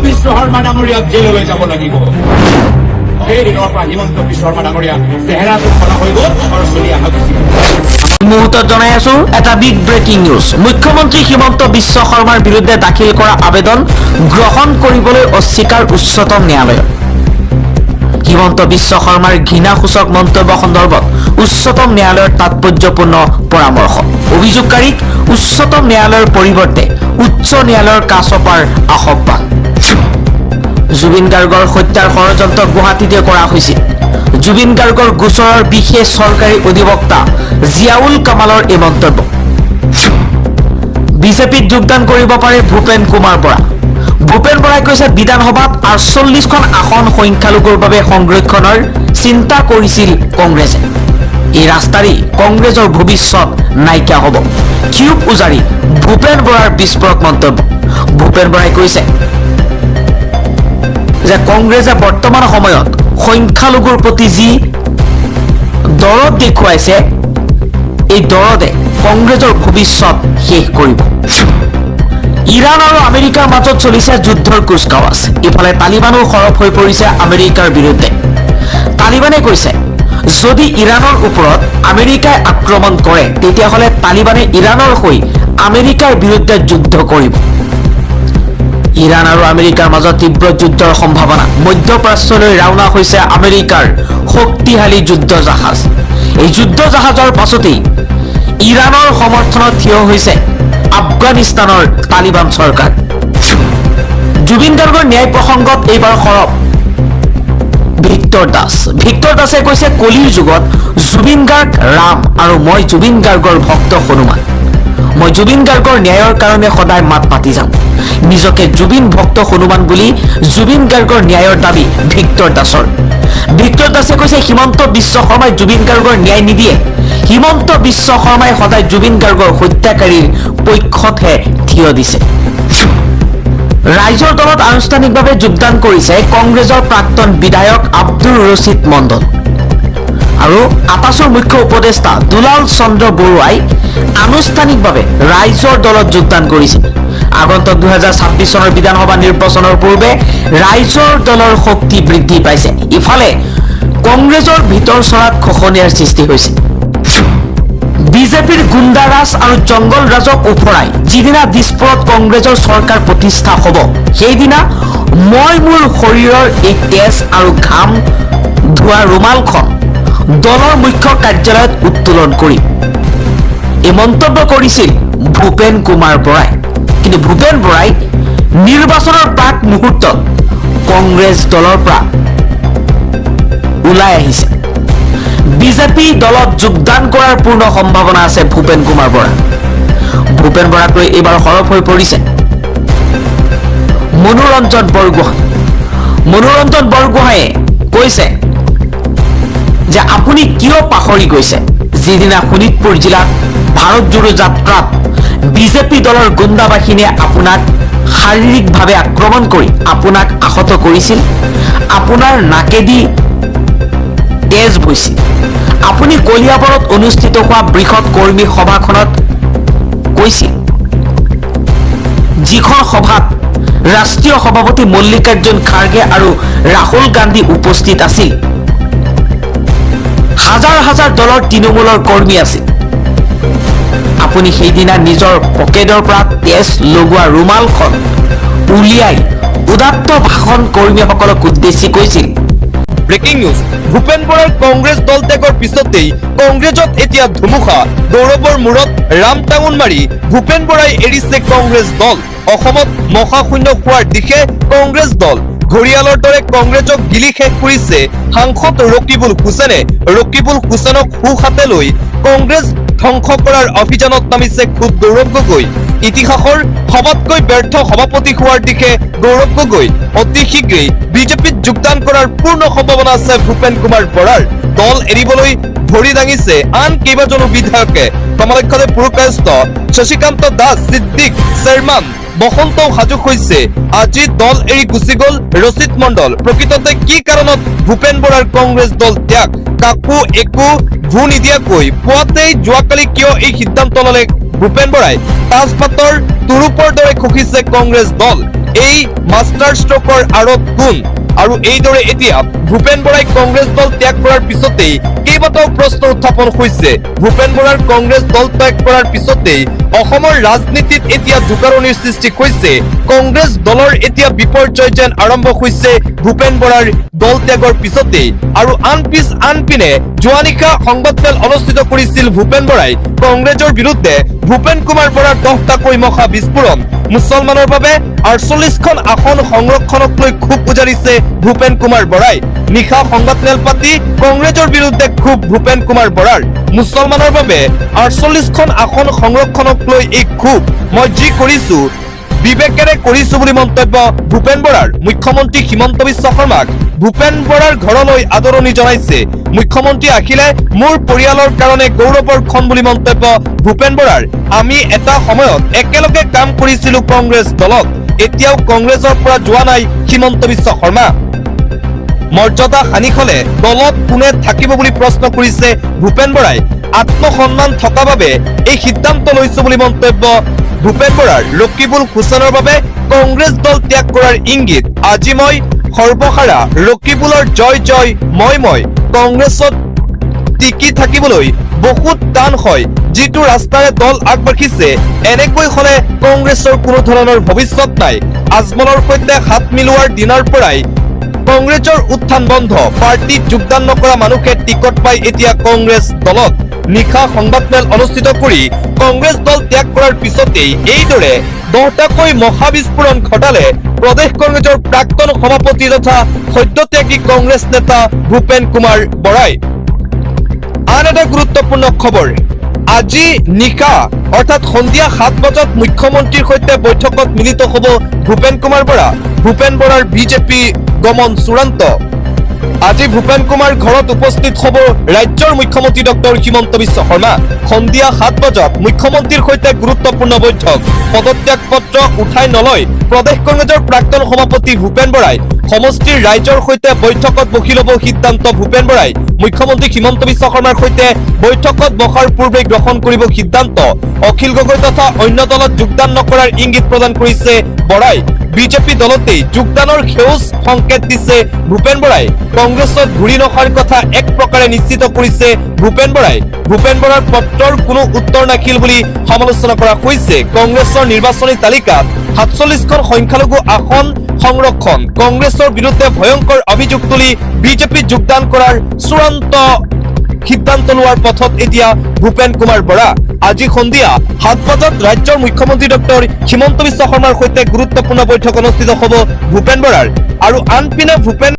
বিশ্ব শৰ্মা ডাঙৰীয়াক জেললৈ যাব লাগিব। সেই দিনৰ পৰা হিমন্ত বিশ্ব শৰ্মা ডাঙৰীয়া চেহেৰাটো সলা হৈ গ'ল আৰু চলি অহা গুচি গ'ল। মুহূৰ্তত জনাই আছো এটা বিগ ব্ৰেকিং নিউজ। মুখ্যমন্ত্ৰী হিমন্ত বিশ্ব শৰ্মাৰ বিৰুদ্ধে দাখিল কৰা আবেদন গ্ৰহণ কৰিবলৈ অস্বীকাৰ উচ্চতম ন্যায়ালয়। হিমন্ত বিশ্ব শৰ্মাৰ ঘৃণাসূচক মন্তব্য সন্দৰ্ভত উচ্চতম ন্যায়ালয়ৰ তাৎপৰ্যপূৰ্ণ পৰামৰ্শ। অভিযোগকাৰীক উচ্চতম ন্যায়ালয়ৰ পৰিৱৰ্তে উচ্চ ন্যায়ালয়ৰ কাষ চপাৰ আহ্বান। জুবিন গাৰ্গৰ হত্যাৰ ষড়যন্ত্ৰ গুৱাহাটীতে কৰা হৈছিল। জুবিন গাৰ্গৰ গোচৰৰ বিশেষ চৰকাৰী অধিবক্তা জিয়াউল কামালৰ এই মন্তব্য। বিজেপিত যোগদান কৰিব পাৰে ভূপেন কুমাৰ বৰা। ভূপেন বৰাই কৈছে বিধানসভাত ৪৮খন আসন সংখ্যালঘুৰ বাবে সংৰক্ষণৰ চিন্তা কৰিছিল কংগ্ৰেছে। এই ৰাস্তাৰেই কংগ্ৰেছৰ ভৱিষ্যত নাইকিয়া হ'ব। টিউব উজাৰি ভূপেন বৰাৰ বিস্ফোৰক মন্তব্য। ভূপেন বৰাই কৈছে যে কংগ্ৰেছে বৰ্তমান সময়ত সংখ্যালঘুৰ প্ৰতি যি দৰদ দেখুৱাইছে, এই দৰদে কংগ্ৰেছৰ ভৱিষ্যত শেষ কৰিব। ইৰাণ আৰু আমেৰিকাৰ মাজত চলিছে যুদ্ধৰ কুচকাৱাজ। ইফালে তালিবানো সৰব হৈ পৰিছে আমেৰিকাৰ বিৰুদ্ধে। তালিবানে কৈছে যদি ইৰাণৰ ওপৰত আমেৰিকাই আক্ৰমণ কৰে তেতিয়াহ'লে তালিবানে ইৰাণৰ হৈ আমেৰিকাৰ বিৰুদ্ধে যুদ্ধ কৰিব। ইৰাণ আৰু আমেৰিকাৰ মাজত তীব্ৰ যুদ্ধৰ সম্ভাৱনা। মধ্যপ্ৰাচ্যলৈ ৰাওনা হৈছে আমেৰিকাৰ শক্তিশালী যুদ্ধ জাহাজ। এই যুদ্ধ জাহাজৰ পাছতেই ইৰাণৰ সমৰ্থনত থিয় হৈছে আফগানিস্তানৰ তালিবান চৰকাৰ। জুবিন গাৰ্গৰ ন্যায় প্ৰসংগত এইবাৰ সৰব ভিক্টৰ দাস। ভিক্টৰ দাসে কৈছে কলিৰ যুগত জুবিন গাৰ্গ ৰাম আৰু মই জুবিন গাৰ্গৰ ভক্ত হনুমান। মই জুবিন গাৰ্গৰ ন্যায়ৰ কাৰণে সদায় মাত মাতি যাম। নিজকে জুবিন ভক্ত হনুমান বুলি জুবিন গাৰ্গৰ ন্যায়ৰ দাবী ভিক্টৰ দাসৰ। ভিক্টৰ দাসে কৈছে হিমন্ত বিশ্ব শৰ্মাই জুবিন গাৰ্গৰ ন্যায় নিদিয়ে। হিমন্ত বিশ্ব শৰ্মাই সদায় জুবিন গাৰ্গৰ হত্যাকাৰীৰ পক্ষতহে থিয় দিছে। ৰাইজৰ দলত আনুষ্ঠানিকভাৱে যোগদান কৰিছে কংগ্ৰেছৰ প্ৰাক্তন বিধায়ক আব্দুৰ ৰছিদ মণ্ডল আৰু আপাচুৰ মুখ্য উপদেষ্টা দুলাল চন্দ্ৰ বৰুৱাই আনুষ্ঠানিকভাৱে ৰাইজৰ দলত যোগদান কৰিছে। আগন্তুক 2026 চনৰ বিধানসভা নিৰ্বাচনৰ পূৰ্বে ৰাইজৰ দলৰ শক্তি বৃদ্ধি পাইছে। ইফালে কংগ্ৰেছৰ ভিতৰ চৰাত খোখনিয়াৰ সৃষ্টি হৈছে। বিজেপিৰ গুণ্ডাৰাজ আৰু জংগল ৰাজক উফৰাই যিদিনা দিছপুৰত কংগ্ৰেছৰ চৰকাৰ প্ৰতিষ্ঠা হ'ব, সেইদিনা মই মোৰ শৰীৰৰ এই তেজ আৰু ঘাম ধোৱা ৰুমালখন দলৰ মুখ্য কাৰ্যালয়ত উত্তোলন কৰি এই মন্তব্য কৰিছিল ভূপেন কুমাৰ বৰাই। কিন্তু ভূপেন বৰাই নিৰ্বাচনৰ প্ৰাক মুহূৰ্তত কংগ্ৰেছ দলৰ পৰা ওলাই আহিছে। বিজেপি দলত যোগদান কৰাৰ পূৰ্ণ সম্ভাৱনা আছে ভূপেন কুমাৰ বৰা। ভূপেন বৰাক লৈ এইবাৰ সৰব হৈ পৰিছে মনোৰঞ্জন বৰগোহাঁই। মনোৰঞ্জন বৰগোহাঁয়ে কৈছে যে আপুনি কিয় পাহৰি গৈছে যিদিনা শোণিতপুৰ জিলাত ভাৰত জোড়ো যাত্ৰাত বিজেপি দলৰ গুণ্ডা বাহিনীয়ে আপোনাক শাৰীৰিকভাৱে আক্ৰমণ কৰি আপোনাক আহত কৰিছিল। আপোনাৰ নাকেদি তেজ বৈছিল। আপুনি কলিয়াবৰত অনুষ্ঠিত হোৱা বৃহৎ কৰ্মী সভাখনত কৈছিল, যিখন সভাত ৰাষ্ট্ৰীয় সভাপতি মল্লিকাৰ্জুন খাৰ্গে আৰু ৰাহুল গান্ধী উপস্থিত আছিল। হাজাৰ হাজাৰ দলৰ তৃণমূলৰ কৰ্মী আছিল। আপুনি সেইদিনা নিজৰ পকেটৰ পৰা তেজ লগোৱা ৰুমালখন উলিয়াই উদাত্ত ভাষণ কৰ্মীসকলক উদ্দেশ্যি কৈছিল। Breaking news. ভূপেন বৰাৰ কংগ্ৰেছ দল ত্যাগৰ পিছতেই কংগ্ৰেছত এতিয়া ধুমুহা। গৌৰৱৰ মূৰত ৰাম টাঙোন মাৰি ভূপেন বৰাই এৰিছে কংগ্ৰেছ দল। অসমত মহাশূন্য হোৱাৰ দিশে কংগ্ৰেছ দল। ঘৰিয়ালৰ দৰে কংগ্ৰেছক গিলি শেষ কৰিছে সাংসদ ৰকিবুল হুছেইনে। ৰকিবুল হুছেইনক সোঁহাতে লৈ কংগ্ৰেছ ধ্বংস কৰাৰ অভিযানত নামিছে খুদ গৌৰৱ গগৈ। ইতিহাসৰ সবাতকৈ ব্যৰ্থ সভাপতি হোৱাৰ দিশে গৌৰৱ গগৈ। অতি শীঘ্ৰেই বিজেপিত যোগদান কৰাৰ পূৰ্ণ সম্ভাৱনা আছে ভূপেন কুমাৰ বৰাৰ। দল এৰিবলৈ ভৰি দাঙিছে আন কেইবাজনো বিধায়কে। কমলাক্ষদেৱ পুৰকায়স্থ শশীকান্ত দাস সিদ্দিক চেয়াৰমান বসন্তও সাজু হৈছে। আজি দল এৰি গুচি গ'ল ৰছিদ মণ্ডল। প্ৰকৃততে কি কাৰণত ভূপেন বৰাৰ কংগ্ৰেছ দল ত্যাগ? কাকো একো ভূ নিদিয়াকৈ পুৱাতেই যোৱাকালি কিয় এই সিদ্ধান্ত ল'লে ভূপেন বৰাই? তাজপাতৰ তুৰুপৰ দৰে খহিছে কংগ্ৰেছ দল। এই মাষ্টাৰ ষ্ট্ৰোকৰ আঁৰত কোন আৰু এইদৰে এতিয়া ভূপেন বৰাই কংগ্ৰেছ দল ত্যাগ কৰাৰ পিছতেই কেইবাটাও প্ৰশ্ন উত্থাপন হৈছে ভূপেন বৰাৰ কংগ্ৰেছ দল ত্যাগ কৰাৰ পিছতেই অসমৰ ৰাজনীতিত এতিয়া জোকাৰণিৰ সৃষ্টি হৈছে কংগ্ৰেছ দলৰ এতিয়া বিপৰ্যয় যেন আৰম্ভ হৈছে ভূপেন বৰাৰ দল ত্যাগৰ পিছতেই আৰু আনপিনে যোৱা নিশা সংবাদমেল অনুষ্ঠিত কৰিছিল ভূপেন বৰাই কংগ্ৰেছৰ বিৰুদ্ধে ভূপেন কুমাৰ বৰাৰ 10টাকৈ মহা বিস্ফোৰণ মুছলমানৰ বাবে 48খন আসন সংৰক্ষণক লৈ খুব উজাৰিছে ভূপেন কুমাৰ বৰাই নিশা সংবাদমেল পাতি কংগ্ৰেছৰ বিৰুদ্ধে খুব ভূপেন কুমাৰ বৰাৰ মুছলমানৰ বাবে 48খন আসন সংৰক্ষণক লৈ এই খুব মই যি কৰিছো বিবেকেৰে কৰিছো বুলি মন্তব্য ভূপেন বৰাৰ মুখ্যমন্ত্ৰী হিমন্ত বিশ্ব শৰ্মাক ভূপেন বৰাৰ ঘৰলৈ আদৰণি জনাইছে মুখ্যমন্ত্ৰী আহিলে মোৰ পৰিয়ালৰ কাৰণে গৌৰৱৰ ক্ষণ বুলি মন্তব্য ভূপেন বৰাৰ আমি এটা সময়ত একেলগে কাম কৰিছিলো কংগ্ৰেছ দলত এতিয়াও কংগ্ৰেছৰ পৰা যোৱা নাই হিমন্ত বিশ্ব শৰ্মা মৰ্যাদা হানি হলে দলত কোনে থাকিব বুলি প্ৰশ্ন কৰিছে ভূপেন বৰাই আত্মসন্মান থকা বাবে এই সিদ্ধান্ত লৈছো বুলি মন্তব্য ভূপেন বৰাৰ ৰকিবুল হুছেইনৰ বাবে কংগ্ৰেছ দল ত্যাগ কৰাৰ ইংগিত আজি মই সৰ্বসাৰা ৰকিবুলৰ জয় জয় মই কংগ্ৰেছত টিকি থাকিবলৈ বহুত টান হয় যিটো ৰাস্তাৰে দল আগবাঢ়িছে এনেকৈ হলে কংগ্ৰেছৰ কোনো ধৰণৰ ভৱিষ্যত নাই আজমলৰ সৈতে হাত মিলোৱাৰ দিনাৰ পৰাই কংগ্ৰেছৰ উত্থান বন্ধ পাৰ্টিত যোগদান নকৰা মানুহে টিকট পাই এতিয়া কংগ্ৰেছ দলত নিশা সংবাদমেল অনুষ্ঠিত কৰি কংগ্ৰেছ দল ত্যাগ কৰাৰ পিছতেই এইদৰে 10টাকৈ মহাবিস্ফোৰণ ঘটালে প্ৰদেশ কংগ্ৰেছৰ প্ৰাক্তন সভাপতি তথা সদ্যত্যাগী কংগ্ৰেছ নেতা ভূপেন কুমাৰ বৰাই আন এটা গুৰুত্বপূৰ্ণ খবৰ আজি নিশা অৰ্থাৎ সন্ধিয়া 7 বজাত মুখ্যমন্ত্ৰীৰ সৈতে বৈঠকত মিলিত হ'ব ভূপেন কুমাৰ বৰা ভূপেন বৰাৰ বিজেপি গমন চূড়ান্ত আজি ভূপেন কুমাৰ ঘৰত উপস্থিত হ'ব ৰাজ্যৰ মুখ্যমন্ত্ৰী ডক্টৰ হিমন্ত বিশ্ব শৰ্মা সন্ধিয়া 7 বজাত মুখ্যমন্ত্ৰীৰ সৈতে গুৰুত্বপূৰ্ণ বৈঠক পদত্যাগ পত্ৰ উঠাই নলয় প্ৰদেশ কংগ্ৰেছৰ প্ৰাক্তন সভাপতি ভূপেন বৰাই সমষ্টিৰ ৰাইজৰ সৈতে বৈঠকত বহি ল'ব সিদ্ধান্ত ভূপেন বৰাই মুখ্যমন্ত্ৰী হিমন্ত বিশ্ব শৰ্মাৰ সৈতে বৈঠকত বহাৰ পূৰ্বে গ্ৰহণ কৰিব সিদ্ধান্ত অখিল গগৈ তথা অন্য দলত যোগদান নকৰাৰ ইংগিত প্ৰদান কৰিছে বৰাই বিজেপি দলতেই যোগদানৰ সেউজ সংকেত দিছে ভূপেন বৰাই কংগ্ৰেছত ঘূৰি নহাৰ কথা এক প্ৰকাৰে নিশ্চিত কৰিছে ভূপেন বৰাই ভূপেন বৰাৰ পত্ৰৰ কোনো উত্তৰ নাছিল বুলি সমালোচনা কৰা হৈছে কংগ্ৰেছৰ নিৰ্বাচনী তালিকাত 47খন সংখ্যালঘু আসন সংৰক্ষণ কংগ্ৰেছৰ বিৰুদ্ধে ভয়ংকৰ অভিযোগ তুলি বিজেপিত যোগদান কৰাৰ চূড়ান্ত সিদ্ধান্ত লোৱাৰ পথত এতিয়া ভূপেন কুমাৰ বৰা আজি সন্ধিয়া 7 বজাত ৰাজ্যৰ মুখ্যমন্ত্ৰী ডক্টৰ হিমন্ত বিশ্ব শৰ্মাৰ সৈতে গুৰুত্বপূৰ্ণ বৈঠক অনুষ্ঠিত হ'ব ভূপেন বৰাৰ আৰু আনপিনে ভূপেন